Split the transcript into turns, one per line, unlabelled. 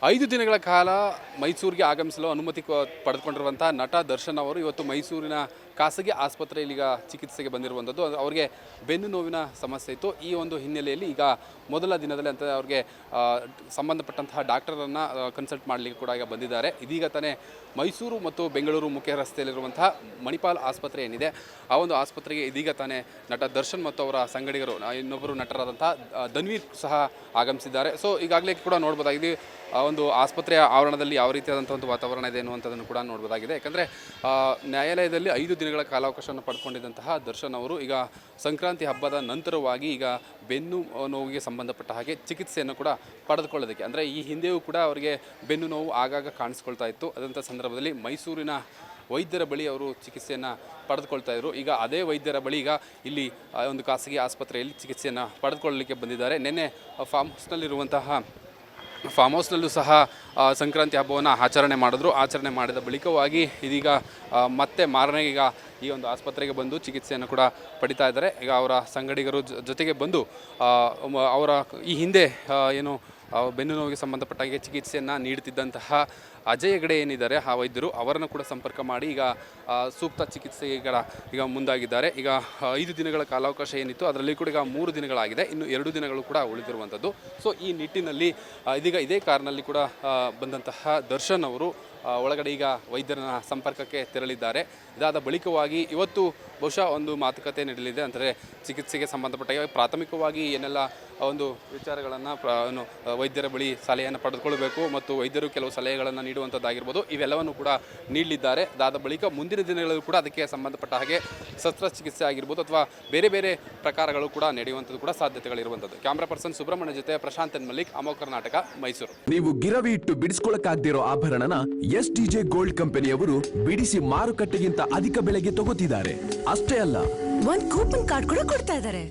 5 ದಿನಗಳ ಕಾಲ ಮೈಸೂರಿಗೆ ಆಗಮಿಸಲು ಅನುಮತಿ ಪಡೆದುಕೊಂಡಿರುವಂಥ ನಟ ದರ್ಶನ್ ಅವರು ಇವತ್ತು ಮೈಸೂರಿನ ಖಾಸಗಿ ಆಸ್ಪತ್ರೆಯಲ್ಲಿ ಈಗ ಚಿಕಿತ್ಸೆಗೆ ಬಂದಿರುವಂಥದ್ದು. ಅವರಿಗೆ ಬೆನ್ನು ನೋವಿನ ಸಮಸ್ಯೆ ಇತ್ತು. ಈ ಒಂದು ಹಿನ್ನೆಲೆಯಲ್ಲಿ ಈಗ ಮೊದಲ ದಿನದಲ್ಲಿ ಅಂತ ಅವ್ರಿಗೆ ಸಂಬಂಧಪಟ್ಟಂತಹ ಡಾಕ್ಟರನ್ನು ಕನ್ಸಲ್ಟ್ ಮಾಡಲಿಕ್ಕೆ ಕೂಡ ಈಗ ಬಂದಿದ್ದಾರೆ. ಇದೀಗ ತಾನೇ ಮೈಸೂರು ಮತ್ತು ಬೆಂಗಳೂರು ಮುಖ್ಯ ರಸ್ತೆಯಲ್ಲಿರುವಂತಹ ಮಣಿಪಾಲ್ ಆಸ್ಪತ್ರೆ ಏನಿದೆ ಆ ಒಂದು ಆಸ್ಪತ್ರೆಗೆ ಇದೀಗ ತಾನೇ ನಟ ದರ್ಶನ್ ಮತ್ತು ಅವರ ಸಂಗಡಿಗರು ಇನ್ನೊಬ್ಬರು ನಟರಾದಂತಹ ಧನ್ವೀರ್ ಸಹ ಆಗಮಿಸಿದ್ದಾರೆ. ಸೊ ಈಗಾಗಲೇ ಕೂಡ ನೋಡ್ಬೋದಾಗಿದೆ ಒಂದು ಆಸ್ಪತ್ರೆಯ ಆವರಣದಲ್ಲಿ ಯಾವ ರೀತಿಯಾದಂಥ ಒಂದು ವಾತಾವರಣ ಇದೆ ಅನ್ನುವಂಥದ್ದನ್ನು ಕೂಡ ನೋಡ್ಬೋದಾಗಿದೆ. ಯಾಕಂದರೆ ನ್ಯಾಯಾಲಯದಲ್ಲಿ 5 ದಿನಗಳ ಕಾಲಾವಕಾಶವನ್ನು ಪಡ್ಕೊಂಡಿದ್ದಂತಹ ದರ್ಶನ್ ಅವರು ಈಗ ಸಂಕ್ರಾಂತಿ ಹಬ್ಬದ ನಂತರವಾಗಿ ಈಗ ಬೆನ್ನು ನೋವಿಗೆ ಸಂಬಂಧಪಟ್ಟ ಹಾಗೆ ಚಿಕಿತ್ಸೆಯನ್ನು ಕೂಡ ಪಡೆದುಕೊಳ್ಳೋದಕ್ಕೆ, ಅಂದರೆ ಈ ಹಿಂದೆಯೂ ಕೂಡ ಅವರಿಗೆ ಬೆನ್ನು ನೋವು ಆಗಾಗ ಕಾಣಿಸ್ಕೊಳ್ತಾ ಇತ್ತು. ಅದಂಥ ಸಂದರ್ಭದಲ್ಲಿ ಮೈಸೂರಿನ ವೈದ್ಯರ ಬಳಿ ಅವರು ಚಿಕಿತ್ಸೆಯನ್ನು ಪಡೆದುಕೊಳ್ತಾ ಇದ್ರು. ಈಗ ಅದೇ ವೈದ್ಯರ ಬಳಿ ಈಗ ಇಲ್ಲಿ ಒಂದು ಖಾಸಗಿ ಆಸ್ಪತ್ರೆಯಲ್ಲಿ ಚಿಕಿತ್ಸೆಯನ್ನು ಪಡೆದುಕೊಳ್ಳಲಿಕ್ಕೆ ಬಂದಿದ್ದಾರೆ. ನಿನ್ನೆ ಫಾರ್ಮ್ ಹೌಸ್ನಲ್ಲೂ ಸಹ ಸಂಕ್ರಾಂತಿ ಹಬ್ಬವನ್ನು ಆಚರಣೆ ಮಾಡಿದ ಬಳಿಕವಾಗಿ ಇದೀಗ ಮತ್ತೆ ಮಾರನೇ ಈಗ ಈ ಒಂದು ಆಸ್ಪತ್ರೆಗೆ ಬಂದು ಚಿಕಿತ್ಸೆಯನ್ನು ಕೂಡ ಪಡಿತಾ ಇದ್ದಾರೆ. ಈಗ ಅವರ ಸಂಗಡಿಗರು ಜೊತೆಗೆ ಬಂದು ಅವರ ಈ ಹಿಂದೆ ಏನು ಬೆನ್ನು ನೋವಿಗೆ ಸಂಬಂಧಪಟ್ಟಾಗೆ ಚಿಕಿತ್ಸೆಯನ್ನು ನೀಡುತ್ತಿದ್ದಂತಹ ಅಜಯ್ ಹೆಗಡೆ ಏನಿದ್ದಾರೆ ಆ ವೈದ್ಯರು ಅವರನ್ನು ಕೂಡ ಸಂಪರ್ಕ ಮಾಡಿ ಈಗ ಸೂಕ್ತ ಚಿಕಿತ್ಸೆಗೆ ಈಗ ಮುಂದಾಗಿದ್ದಾರೆ. ಈಗ 5 ದಿನಗಳ ಕಾಲಾವಕಾಶ ಏನಿತ್ತು ಅದರಲ್ಲಿ ಕೂಡ ಈಗ 3 ದಿನಗಳಾಗಿದೆ, ಇನ್ನು 2 ದಿನಗಳು ಕೂಡ ಉಳಿದಿರುವಂಥದ್ದು. ಸೊ ಈ ನಿಟ್ಟಿನಲ್ಲಿ ಇದೀಗ ಇದೇ ಕಾರಿನಲ್ಲಿ ಕೂಡ ಬಂದಂತಹ ದರ್ಶನ್ ಅವರು ಒಳಗಡೆ ಈಗ ವೈದ್ಯರನ ಸಂಪರ್ಕಕ್ಕೆ ತೆರಳಿದ್ದಾರೆ. ಇದಾದ ಬಳಿಕವಾಗಿ ಇವತ್ತು ಬಹುಶಃ ಒಂದು ಮಾತುಕತೆ ನಡೆಯಲಿದೆ. ಅಂದರೆ ಚಿಕಿತ್ಸೆಗೆ ಸಂಬಂಧಪಟ್ಟ ಪ್ರಾಥಮಿಕವಾಗಿ ಏನೆಲ್ಲ ಒಂದು ವಿಚಾರಗಳನ್ನು ವೈದ್ಯರ ಬಳಿ ಸಲಹೆಯನ್ನು ಪಡೆದುಕೊಳ್ಬೇಕು ಮತ್ತು ವೈದ್ಯರು ಕೆಲವು ಸಲಹೆಗಳನ್ನು ನೀಡುವಂಥದ್ದಾಗಿರ್ಬೋದು, ಇವೆಲ್ಲವನ್ನು ಕೂಡ ನೀಡಲಿದ್ದಾರೆ. ಅದಾದ ಬಳಿಕ ಮುಂದಿನ ದಿನಗಳಲ್ಲೂ ಕೂಡ ಅದಕ್ಕೆ ಸಂಬಂಧಪಟ್ಟ ಹಾಗೆ ಶಸ್ತ್ರಚಿಕಿತ್ಸೆ ಆಗಿರ್ಬೋದು ಅಥವಾ ಬೇರೆ ಬೇರೆ ಪ್ರಕಾರಗಳು ಕೂಡ ನಡೆಯುವಂಥದ್ದು ಕೂಡ ಸಾಧ್ಯತೆಗಳಿರುವಂಥದ್ದು. ಕ್ಯಾಮ್ರಾ ಪರ್ಸನ್ ಸುಬ್ರಹ್ಮಣ್ಯ ಜೊತೆ ಪ್ರಶಾಂತ್ ಮಲ್ಲಿಕ್, ಅಮೋಘ ಕರ್ನಾಟಕ, ಮೈಸೂರು.
ನೀವು ಗಿರವಿ ಇಟ್ಟು ಬಿಡಿಸ್ಕೊಳಕ್ಕಾಗ್ದಿರೋ ಆಭರಣನ STJ ಗೋಲ್ಡ್ ಕಂಪನಿಯವರು ಬಿಡಿಸಿ ಮಾರುಕಟ್ಟೆಗಿಂತ ಅಧಿಕ ಬೆಲೆಗೆ ತಗೋತಿದ್ದಾರೆ. ಅಷ್ಟೇ ಅಲ್ಲ,
ಒಂದು ಕೂಪನ್ ಕಾರ್ಡ್ ಕೂಡ ಕೊಡ್ತಾ ಇದ್ದಾರೆ.